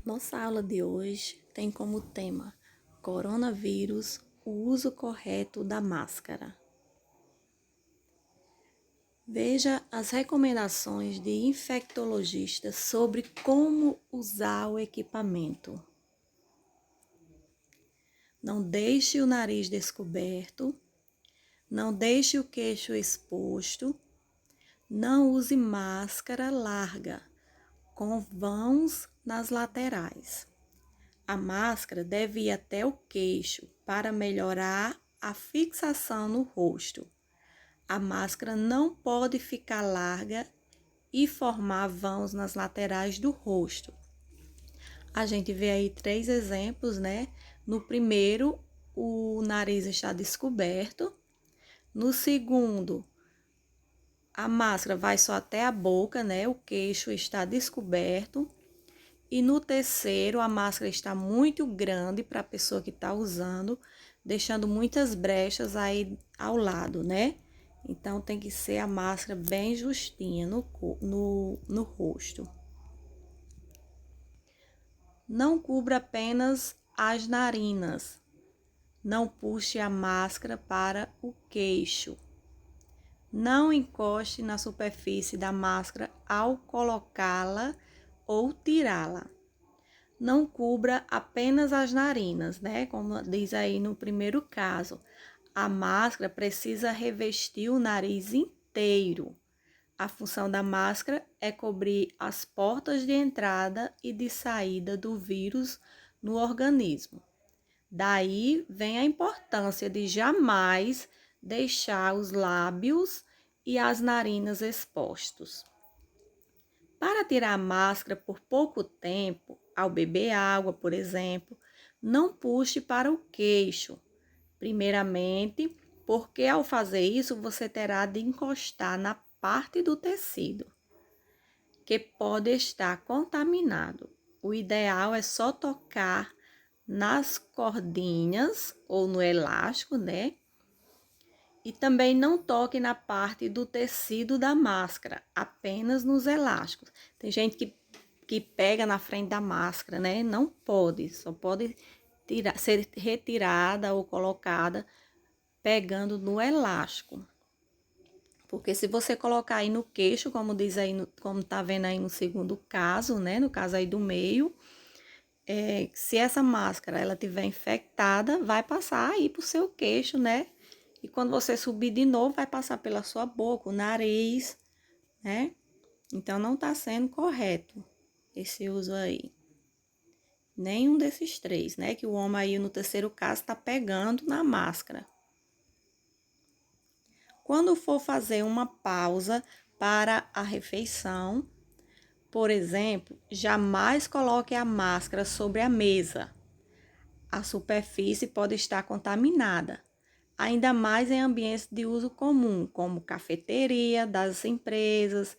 Nossa aula de hoje tem como tema Coronavírus, o uso correto da máscara. Veja as recomendações de infectologistas sobre como usar o equipamento. Não deixe o nariz descoberto, não deixe o queixo exposto, não use máscara larga, com vãos nas laterais. A máscara deve ir até o queixo para melhorar a fixação no rosto. A máscara não pode ficar larga e formar vãos nas laterais do rosto. A gente vê aí 3 exemplos, né? No primeiro, o nariz está descoberto. No segundo, a máscara vai só até a boca, né? O queixo está descoberto. E no terceiro, a máscara está muito grande para a pessoa que está usando, deixando muitas brechas aí ao lado, né? Então, tem que ser a máscara bem justinha no rosto. Não cubra apenas as narinas. Não puxe a máscara para o queixo. Não encoste na superfície da máscara ao colocá-la ou tirá-la. Não cubra apenas as narinas, né? Como diz aí no primeiro caso. A máscara precisa revestir o nariz inteiro. A função da máscara é cobrir as portas de entrada e de saída do vírus no organismo. Daí vem a importância de jamais deixar os lábios e as narinas expostos. Para tirar a máscara por pouco tempo, ao beber água, por exemplo, não puxe para o queixo. Primeiramente, porque ao fazer isso você terá de encostar na parte do tecido, que pode estar contaminado. O ideal é só tocar nas cordinhas ou no elástico, né? E também não toque na parte do tecido da máscara, apenas nos elásticos. Tem gente que pega na frente da máscara, né? Não pode, só pode ser retirada ou colocada pegando no elástico. Porque se você colocar aí no queixo, como diz aí, como tá vendo aí no segundo caso, né? No caso aí do meio, se essa máscara ela tiver infectada, vai passar aí pro seu queixo, né? E quando você subir de novo, vai passar pela sua boca, o nariz, né? Então, não tá sendo correto esse uso aí. Nenhum desses 3, né? Que o homem aí no terceiro caso tá pegando na máscara. Quando for fazer uma pausa para a refeição, por exemplo, jamais coloque a máscara sobre a mesa. A superfície pode estar contaminada, ainda mais em ambientes de uso comum, como cafeteria das empresas,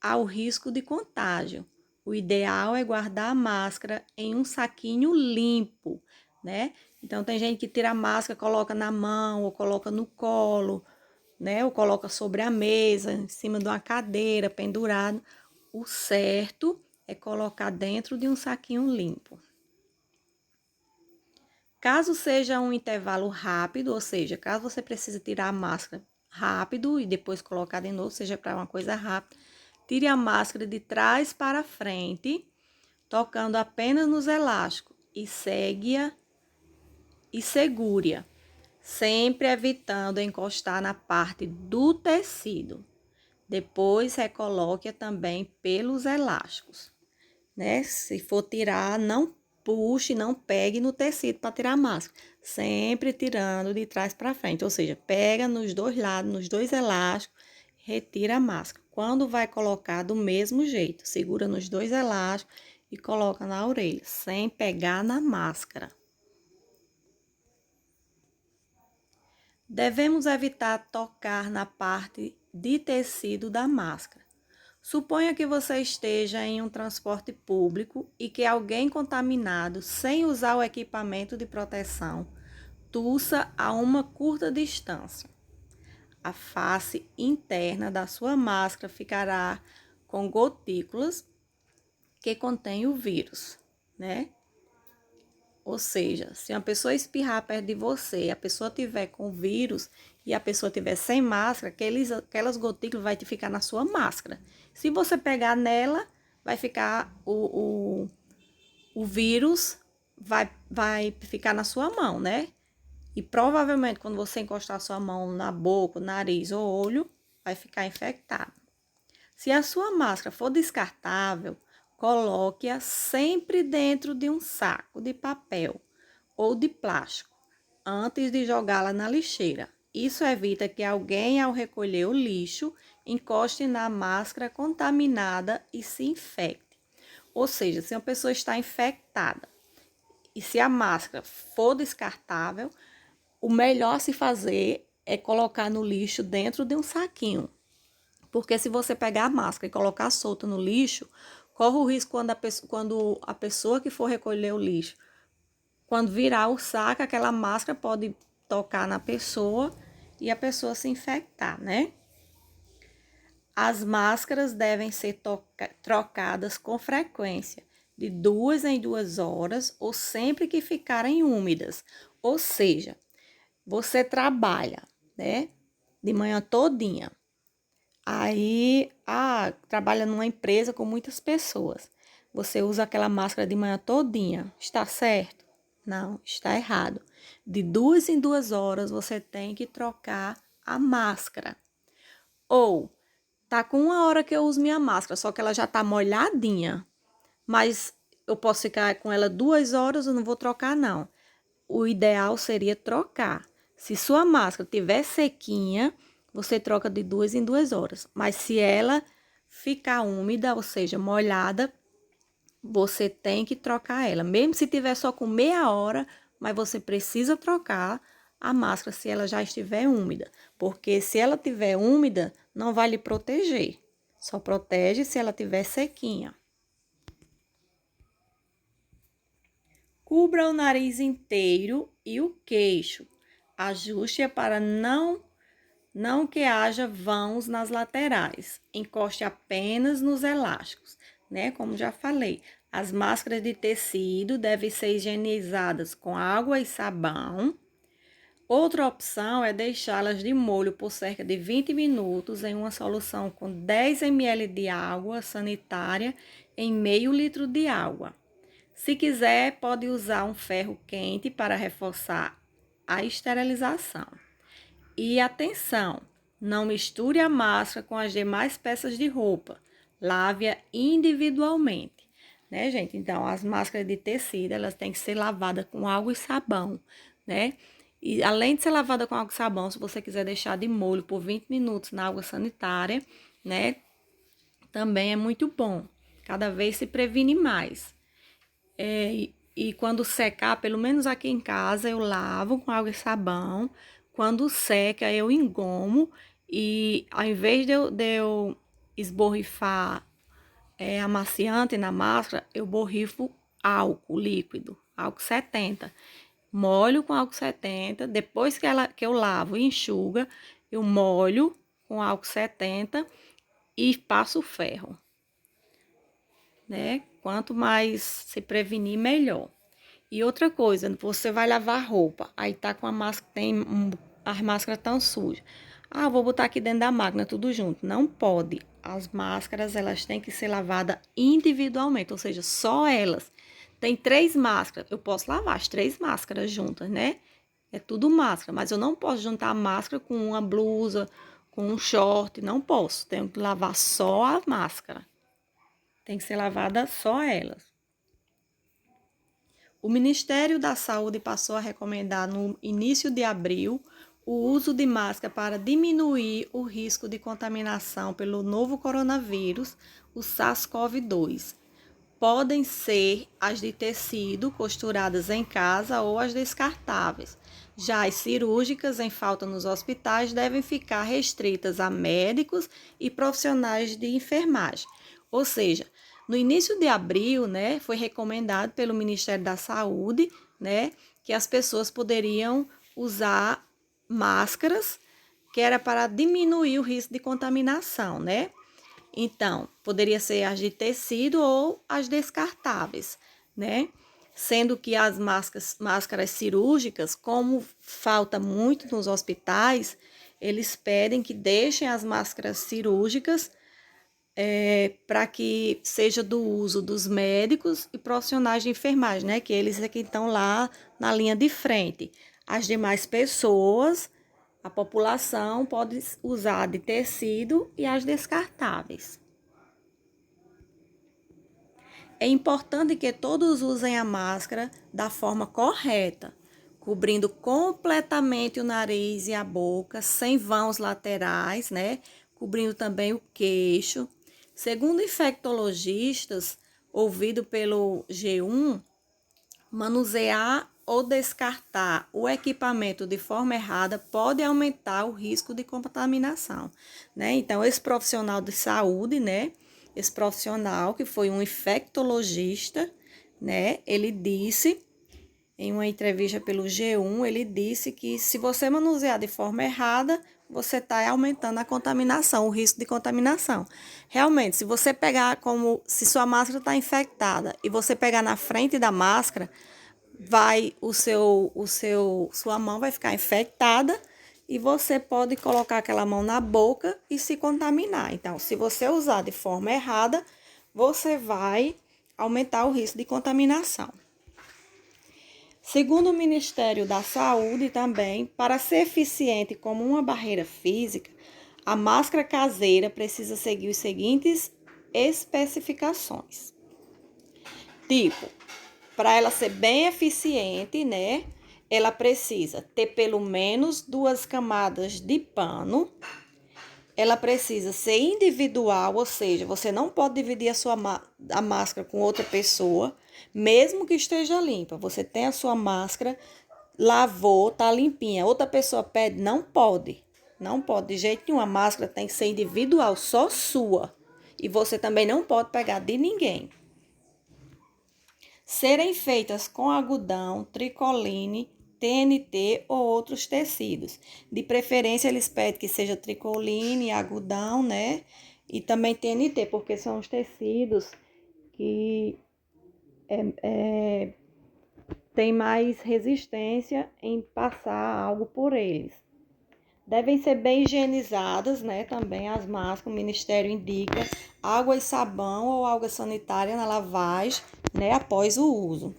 há o risco de contágio. O ideal é guardar a máscara em um saquinho limpo, né? Então, tem gente que tira a máscara, coloca na mão, ou coloca no colo, né? Ou coloca sobre a mesa, em cima de uma cadeira, pendurado. O certo é colocar dentro de um saquinho limpo. Caso seja um intervalo rápido, ou seja, caso você precise tirar a máscara rápido e depois colocar de novo, seja para uma coisa rápida, tire a máscara de trás para frente, tocando apenas nos elásticos e segue-a e segure-a, sempre evitando encostar na parte do tecido. Depois recoloque-a também pelos elásticos, né? Se for tirar, não puxe, não pegue no tecido para tirar a máscara. Sempre tirando de trás para frente, ou seja, pega nos dois lados, nos dois elásticos, retira a máscara. Quando vai colocar do mesmo jeito, segura nos dois elásticos e coloca na orelha, sem pegar na máscara. Devemos evitar tocar na parte de tecido da máscara. Suponha que você esteja em um transporte público e que alguém contaminado, sem usar o equipamento de proteção, tussa a uma curta distância. A face interna da sua máscara ficará com gotículas que contêm o vírus, né? Ou seja, se uma pessoa espirrar perto de você, a pessoa tiver com vírus e a pessoa tiver sem máscara, aquelas gotículas vai ficar na sua máscara. Se você pegar nela, vai ficar o vírus vai ficar na sua mão, né? E provavelmente quando você encostar a sua mão na boca, nariz ou olho, vai ficar infectado. Se a sua máscara for descartável, coloque-a sempre dentro de um saco de papel ou de plástico antes de jogá-la na lixeira. Isso evita que alguém, ao recolher o lixo, encoste na máscara contaminada e se infecte. Ou seja, se uma pessoa está infectada e se a máscara for descartável, o melhor a se fazer é colocar no lixo dentro de um saquinho. Porque se você pegar a máscara e colocar solta no lixo, corre o risco quando a pessoa que for recolher o lixo, quando virar o saco, aquela máscara pode tocar na pessoa e a pessoa se infectar, né? As máscaras devem ser trocadas com frequência, de 2 em 2 horas ou sempre que ficarem úmidas. Ou seja, você trabalha, né? De manhã todinha. Aí, trabalha numa empresa com muitas pessoas. Você usa aquela máscara de manhã todinha. Está certo? Não, está errado. De 2 em 2 horas você tem que trocar a máscara. Ou, tá com 1 hora que eu uso minha máscara, só que ela já tá molhadinha. Mas eu posso ficar com ela 2 horas, eu não vou trocar, não. O ideal seria trocar. Se sua máscara tiver sequinha, você troca de 2 em 2 horas. Mas se ela ficar úmida, ou seja, molhada, você tem que trocar ela. Mesmo se tiver só com meia hora, mas você precisa trocar a máscara se ela já estiver úmida. Porque se ela estiver úmida, não vai lhe proteger. Só protege se ela estiver sequinha. Cubra o nariz inteiro e o queixo. Ajuste-a para não que haja vãos nas laterais. Encoste apenas nos elásticos, né? Como já falei, as máscaras de tecido devem ser higienizadas com água e sabão. Outra opção é deixá-las de molho por cerca de 20 minutos em uma solução com 10 ml de água sanitária em meio litro de água. Se quiser, pode usar um ferro quente para reforçar a esterilização. E atenção, não misture a máscara com as demais peças de roupa. Lave-a individualmente, né, gente? Então, as máscaras de tecido, elas têm que ser lavadas com água e sabão, né? E além de ser lavada com água e sabão, se você quiser deixar de molho por 20 minutos na água sanitária, né? Também é muito bom. Cada vez se previne mais. E quando secar, pelo menos aqui em casa, eu lavo com água e sabão. Quando seca, eu engomo e ao invés de eu esborrifar amaciante na máscara, eu borrifo álcool líquido, álcool 70. Molho com álcool 70, depois que eu lavo e enxuga, eu molho com álcool 70 e passo ferro, né? Quanto mais se prevenir, melhor. E outra coisa, você vai lavar roupa, aí tá com a máscara, as máscaras tão sujas. Vou botar aqui dentro da máquina tudo junto. Não pode. As máscaras, elas têm que ser lavadas individualmente, ou seja, só elas. Tem 3 máscaras, eu posso lavar as 3 máscaras juntas, né? É tudo máscara, mas eu não posso juntar a máscara com uma blusa, com um short, não posso. Tenho que lavar só a máscara. Tem que ser lavada só elas. O Ministério da Saúde passou a recomendar no início de abril o uso de máscara para diminuir o risco de contaminação pelo novo coronavírus, o SARS-CoV-2. Podem ser as de tecido costuradas em casa ou as descartáveis. Já as cirúrgicas em falta nos hospitais devem ficar restritas a médicos e profissionais de enfermagem. Ou seja, no início de abril, né, foi recomendado pelo Ministério da Saúde, né, que as pessoas poderiam usar máscaras, que era para diminuir o risco de contaminação, né? Então, poderia ser as de tecido ou as descartáveis. né? Sendo que as máscaras cirúrgicas, como falta muito nos hospitais, eles pedem que deixem as máscaras cirúrgicas para que seja do uso dos médicos e profissionais de enfermagem, né? Que eles é que estão lá na linha de frente. As demais pessoas, a população pode usar de tecido e as descartáveis. É importante que todos usem a máscara da forma correta, cobrindo completamente o nariz e a boca, sem vãos laterais, né? Cobrindo também o queixo. Segundo infectologistas, ouvido pelo G1, manusear ou descartar o equipamento de forma errada pode aumentar o risco de contaminação, né? Então, esse profissional de saúde, né? Esse profissional que foi um infectologista, né? Ele disse, em uma entrevista pelo G1, ele disse que se você manusear de forma errada, você está aumentando a contaminação, o risco de contaminação. Realmente, se você pegar se sua máscara está infectada e você pegar na frente da máscara, sua mão vai ficar infectada e você pode colocar aquela mão na boca e se contaminar. Então, se você usar de forma errada, você vai aumentar o risco de contaminação. Segundo o Ministério da Saúde também, para ser eficiente como uma barreira física, a máscara caseira precisa seguir os seguintes especificações. Tipo, para ela ser bem eficiente, né? Ela precisa ter pelo menos 2 camadas de pano. Ela precisa ser individual, ou seja, você não pode dividir a máscara com outra pessoa, mesmo que esteja limpa. Você tem a sua máscara, lavou, tá limpinha. Outra pessoa pede, não pode. Não pode, de jeito nenhum. A máscara tem que ser individual, só sua. E você também não pode pegar de ninguém. Serem feitas com algodão, tricoline, TNT ou outros tecidos. De preferência, eles pedem que seja tricoline, algodão, né? E também TNT, porque são os tecidos que têm mais resistência em passar algo por eles. Devem ser bem higienizadas, né? Também as máscaras, o Ministério indica água e sabão ou água sanitária na lavagem, né? Após o uso.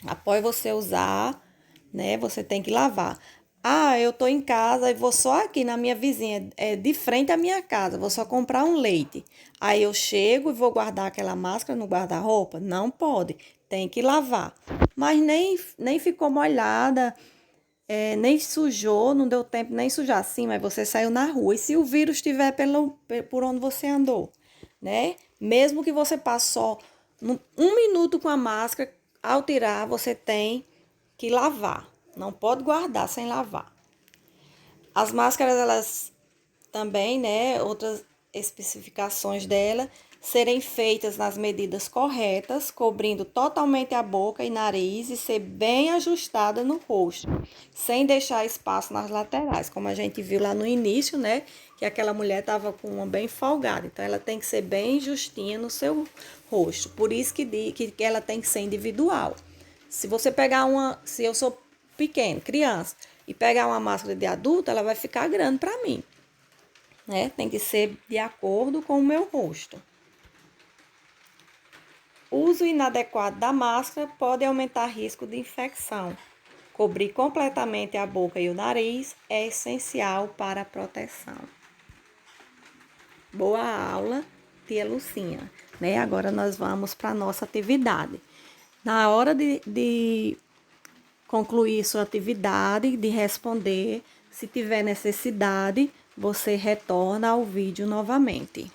Após você usar, né? Você tem que lavar. Ah, eu tô em casa e vou só aqui na minha vizinha, de frente à minha casa, vou só comprar um leite. Aí eu chego e vou guardar aquela máscara no guarda-roupa? Não pode, tem que lavar. Mas nem ficou molhada, nem sujou, não deu tempo nem sujar. Sim, mas você saiu na rua. E se o vírus estiver por onde você andou, né? Mesmo que você passe só 1 minuto com a máscara, ao tirar, você tem que lavar. Não pode guardar sem lavar. As máscaras, elas também, né? Outras especificações dela, serem feitas nas medidas corretas, cobrindo totalmente a boca e nariz e ser bem ajustada no rosto, sem deixar espaço nas laterais, como a gente viu lá no início, né? Que aquela mulher estava com uma bem folgada, então ela tem que ser bem justinha no seu rosto. Por isso que ela tem que ser individual. Se você pegar se eu sou pequeno, criança, e pegar uma máscara de adulto, ela vai ficar grande para mim, né? Tem que ser de acordo com o meu rosto. O uso inadequado da máscara pode aumentar risco de infecção. Cobrir completamente a boca e o nariz é essencial para a proteção. Boa aula, tia Lucinha, né? Agora nós vamos para a nossa atividade. Na hora de concluir sua atividade, de responder, se tiver necessidade, você retorna ao vídeo novamente.